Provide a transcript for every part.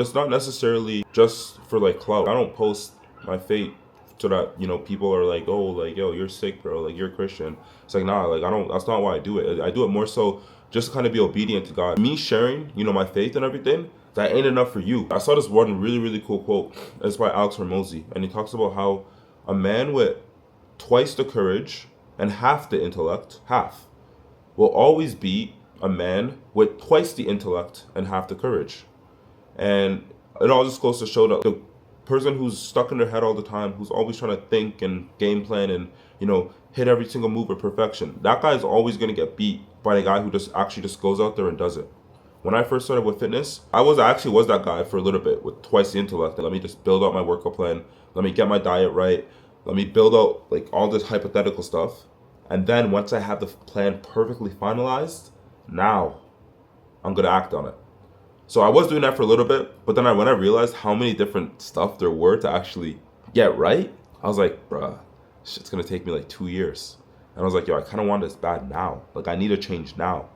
It's not necessarily just for like clout. I don't post my fate so that, you know, people are like, oh, like, yo, you're sick, bro, like, you're a Christian. It's like, nah, like, I don't, that's not why I do it. I do it more so just to kind of be obedient to God. Me sharing, you know, my faith and everything, that ain't enough for you. I saw this one really, really cool quote. It's by Alex Hormozy, and he talks about how a man with twice the courage and half the intellect, will always be a man with twice the intellect and half the courage. And it all just goes to show that the person who's stuck in their head all the time, who's always trying to think and game plan and, you know, hit every single move with perfection, that guy is always going to get beat by the guy who just actually just goes out there and does it. When I first started with fitness, I actually was that guy for a little bit with twice the intellect. Let me just build out my workout plan. Let me get my diet right. Let me build out like all this hypothetical stuff. And then once I have the plan perfectly finalized, now I'm going to act on it. So I was doing that for a little bit, but then when I realized how many different stuff there were to actually get right, I was like, bruh, shit's gonna take me like 2 years. And I was like, yo, I kind of want this bad now. Like, I need a change now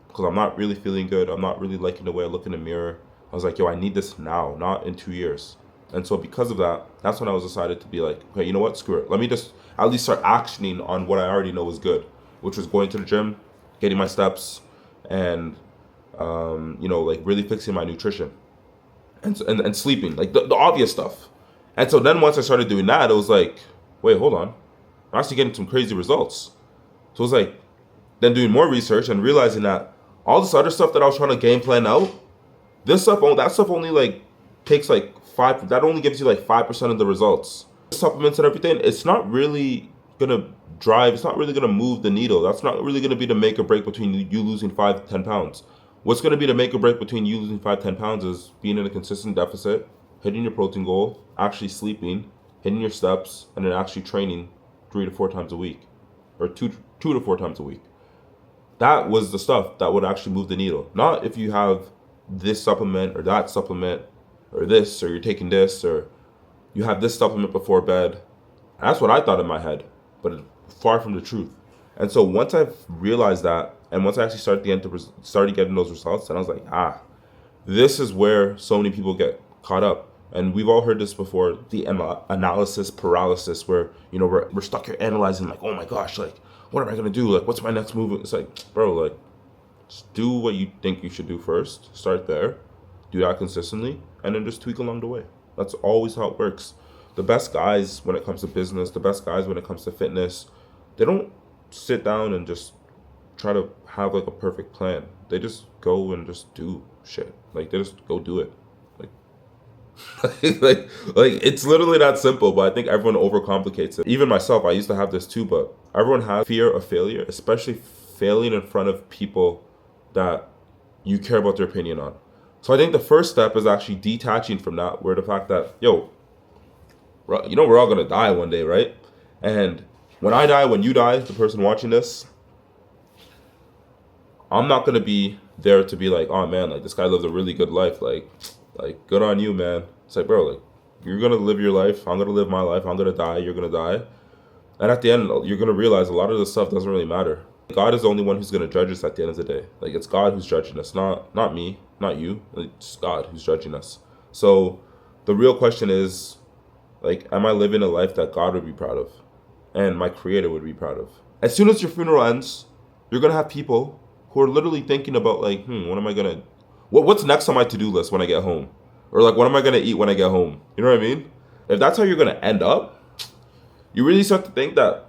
because I'm not really feeling good. I'm not really liking the way I look in the mirror. I was like, yo, I need this now, not in 2 years. And so because of that, that's when I was decided to be like, okay, you know what, screw it. Let me just at least start actioning on what I already know is good, which was going to the gym, getting my steps, and you know, like really fixing my nutrition and sleeping, like the obvious stuff. And so then once I started doing that, it was like, wait, hold on, I'm actually getting some crazy results. So it was like, then doing more research and realizing that all this other stuff that I was trying to game plan out, that stuff only like takes like that only gives you like 5% of the results. Supplements and everything, it's not really gonna drive, it's not really gonna move the needle. That's not really gonna be the make or break between you losing 5 to 10 pounds. What's going to be the make or break between you losing 5-10 pounds is being in a consistent deficit, hitting your protein goal, actually sleeping, hitting your steps, and then actually training 3 to 4 times a week, or two to 4 times a week. That was the stuff that would actually move the needle. Not if you have this supplement or that supplement or this, or you're taking this, or you have this supplement before bed. And that's what I thought in my head, but it's far from the truth. And so once I've realized that, and once I actually started getting those results, then I was like, this is where so many people get caught up. And we've all heard this before, the analysis paralysis, where, you know, we're stuck here analyzing, like, oh my gosh, like, what am I gonna do? Like, what's my next move? It's like, bro, like, just do what you think you should do first. Start there, do that consistently, and then just tweak along the way. That's always how it works. The best guys when it comes to business, the best guys when it comes to fitness, they don't sit down and just try to have like a perfect plan. They just go and just do shit. Like, they just go do it. Like, like it's literally that simple, but I think everyone overcomplicates it. Even myself, I used to have this too, but everyone has fear of failure, especially failing in front of people that you care about their opinion on. So I think the first step is actually detaching from that, where the fact that, yo, you know, we're all gonna die one day, right? And when I die, when you die, the person watching this, I'm not gonna be there to be like, oh man, like this guy lives a really good life, like good on you, man. It's like, bro, like, you're gonna live your life, I'm gonna live my life, I'm gonna die, you're gonna die. And at the end, you're gonna realize a lot of this stuff doesn't really matter. God is the only one who's gonna judge us at the end of the day. Like, it's God who's judging us, not me, not you. It's God who's judging us. So the real question is, like, am I living a life that God would be proud of and my creator would be proud of? As soon as your funeral ends, you're gonna have people who are literally thinking about like, what's next on my to-do list when I get home? Or like, what am I gonna eat when I get home? You know what I mean? If that's how you're gonna end up, you really start to think that,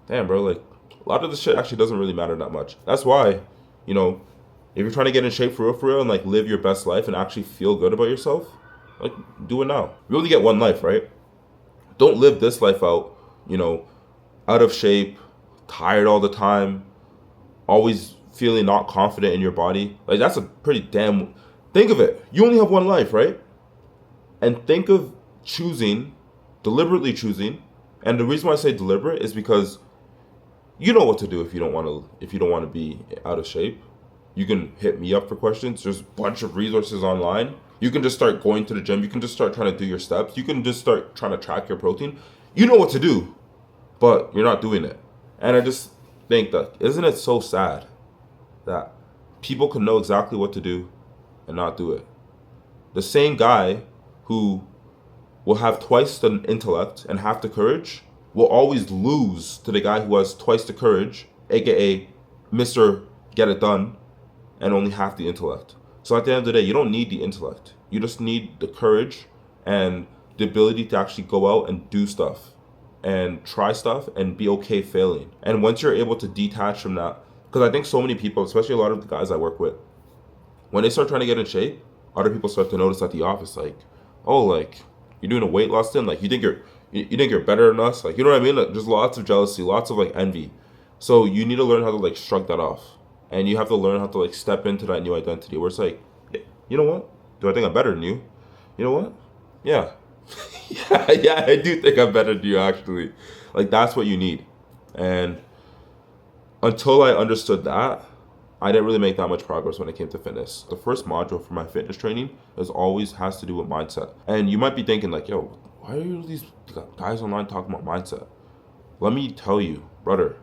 damn bro, like, a lot of this shit actually doesn't really matter that much. That's why, you know, if you're trying to get in shape for real, and like live your best life and actually feel good about yourself, like, do it now. You only get one life, right? Don't live this life out, you know, out of shape, tired all the time, always feeling not confident in your body. Like, that's a pretty damn, think of it. You only have one life, right? And think of deliberately choosing. And the reason why I say deliberate is because you know what to do if you don't want to be out of shape. You can hit me up for questions. There's a bunch of resources online. You can just start going to the gym. You can just start trying to do your steps. You can just start trying to track your protein. You know what to do, but you're not doing it. And I just think that, isn't it so sad that people can know exactly what to do and not do it? The same guy who will have twice the intellect and half the courage will always lose to the guy who has twice the courage, aka Mr. Get It Done, and only half the intellect. So at the end of the day, you don't need the intellect. You just need the courage and the ability to actually go out and do stuff and try stuff and be okay failing. And once you're able to detach from that, because I think so many people, especially a lot of the guys I work with, when they start trying to get in shape, other people start to notice at the office, like, oh, like, you're doing a weight loss thing, like, you think you're better than us, like, you know what I mean? Like, there's lots of jealousy, lots of like envy. So you need to learn how to like shrug that off, and you have to learn how to like step into that new identity where it's like, you know what? Do I think I'm better than you? You know what? Yeah. yeah, I do think I'm better than you, actually. Like, that's what you need. And until I understood that, I didn't really make that much progress when it came to fitness. The first module for my fitness training has to do with mindset. And you might be thinking like, yo, why are these guys online talking about mindset? Let me tell you, brother,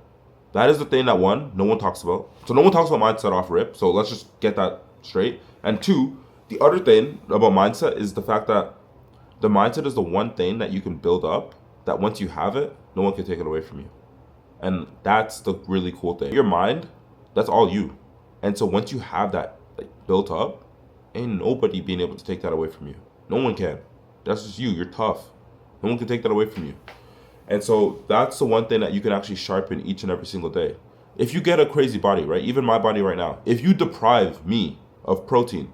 that is the thing that one, no one talks about. So no one talks about mindset off rip. So let's just get that straight. And two, the other thing about mindset is the fact that the mindset is the one thing that you can build up that once you have it, no one can take it away from you. And that's the really cool thing. Your mind, that's all you. And so once you have that like built up, ain't nobody being able to take that away from you. No one can. That's just you. You're tough. No one can take that away from you. And so that's the one thing that you can actually sharpen each and every single day. If you get a crazy body, right? Even my body right now, if you deprive me of protein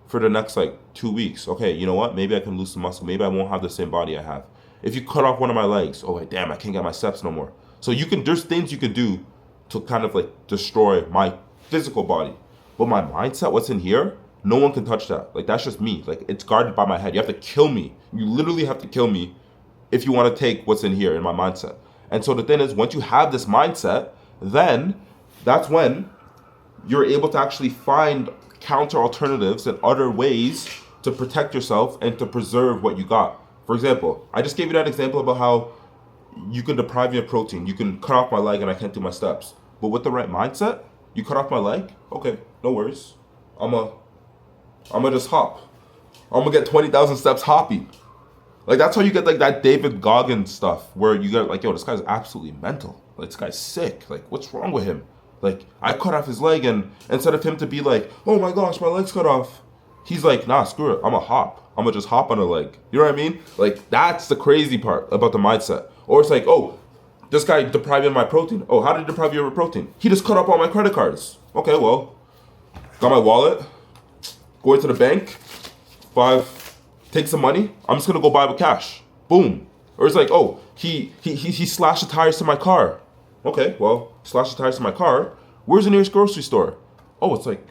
for the next like 2 weeks, okay, you know what? Maybe I can lose some muscle. Maybe I won't have the same body I have. If you cut off one of my legs, oh, like, damn, I can't get my steps no more. So there's things you can do to kind of like destroy my physical body. But my mindset, what's in here, no one can touch that. Like, that's just me. Like, it's guarded by my head. You have to kill me. You literally have to kill me if you want to take what's in here in my mindset. And so the thing is, once you have this mindset, then that's when you're able to actually find counter alternatives and other ways to protect yourself and to preserve what you got. For example, I just gave you that example about how you can deprive me of protein. You can cut off my leg and I can't do my steps. But with the right mindset, you cut off my leg, okay, no worries. I'ma just hop. I'm gonna get 20,000 steps hopping. Like, that's how you get like that David Goggins stuff where you get like, yo, this guy's absolutely mental. Like, this guy's sick. Like, what's wrong with him? Like, I cut off his leg, and instead of him to be like, oh my gosh, my leg's cut off, he's like, nah, screw it. I'm a hop. I'm gonna just hop on a leg. You know what I mean? Like, that's the crazy part about the mindset. Or it's like, oh, this guy deprived me of my protein. Oh, how did he deprive you of your protein? He just cut off all my credit cards. Okay, well, got my wallet, go into the bank, take some money, I'm just gonna go buy with cash. Boom. Or it's like, oh, he slashed the tires to my car. Okay, well, slashed the tires to my car. Where's the nearest grocery store? Oh, it's like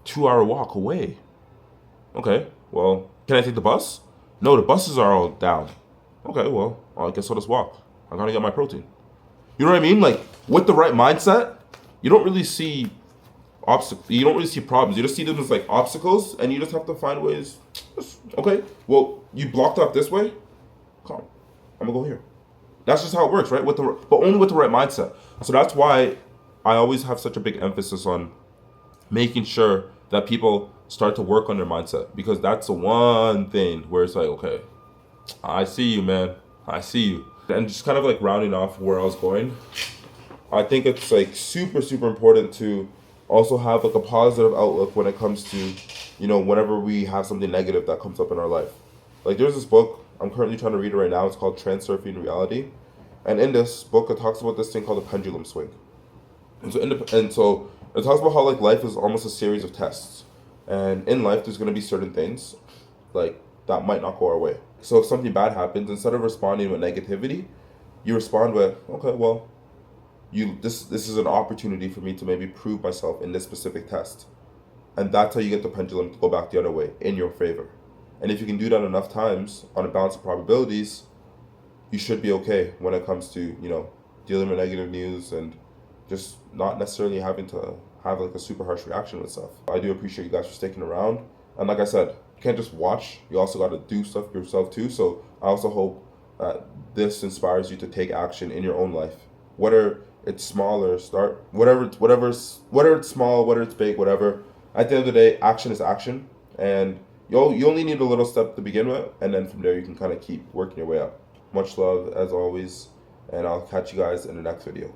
2-hour walk away. Okay, well, can I take the bus? No, the buses are all down. Okay, well, I guess I'll just walk. I gotta get my protein. You know what I mean? Like, with the right mindset, you don't really see obstacles. You don't really see problems. You just see them as like obstacles, and you just have to find ways. Okay, well, you blocked off this way. Come, I'm gonna go here. That's just how it works, right? But only with the right mindset. So that's why I always have such a big emphasis on making sure that people start to work on their mindset, because that's the one thing where it's like, okay, I see you, man. I see you. And just kind of like rounding off where I was going, I think it's like super, super important to also have like a positive outlook when it comes to, you know, whenever we have something negative that comes up in our life. Like, there's this book, I'm currently trying to read it right now. It's called Transurfing Reality. And in this book, it talks about this thing called the pendulum swing. And so it talks about how like life is almost a series of tests. And in life, there's going to be certain things like that might not go our way. So if something bad happens, instead of responding with negativity, you respond with, okay, well, this is an opportunity for me to maybe prove myself in this specific test. And that's how you get the pendulum to go back the other way in your favor. And if you can do that enough times on a balance of probabilities, you should be okay when it comes to, you know, dealing with negative news and just not necessarily having to have like a super harsh reaction with stuff. I do appreciate you guys for sticking around. And like I said, you can't just watch, you also got to do stuff yourself too. So I also hope that this inspires you to take action in your own life, whether it's small or whatever it's small, whether it's big, whatever. At the end of the day, action is action, and you only need a little step to begin with, and then from there you can kind of keep working your way up. Much love as always, and I'll catch you guys in the next video.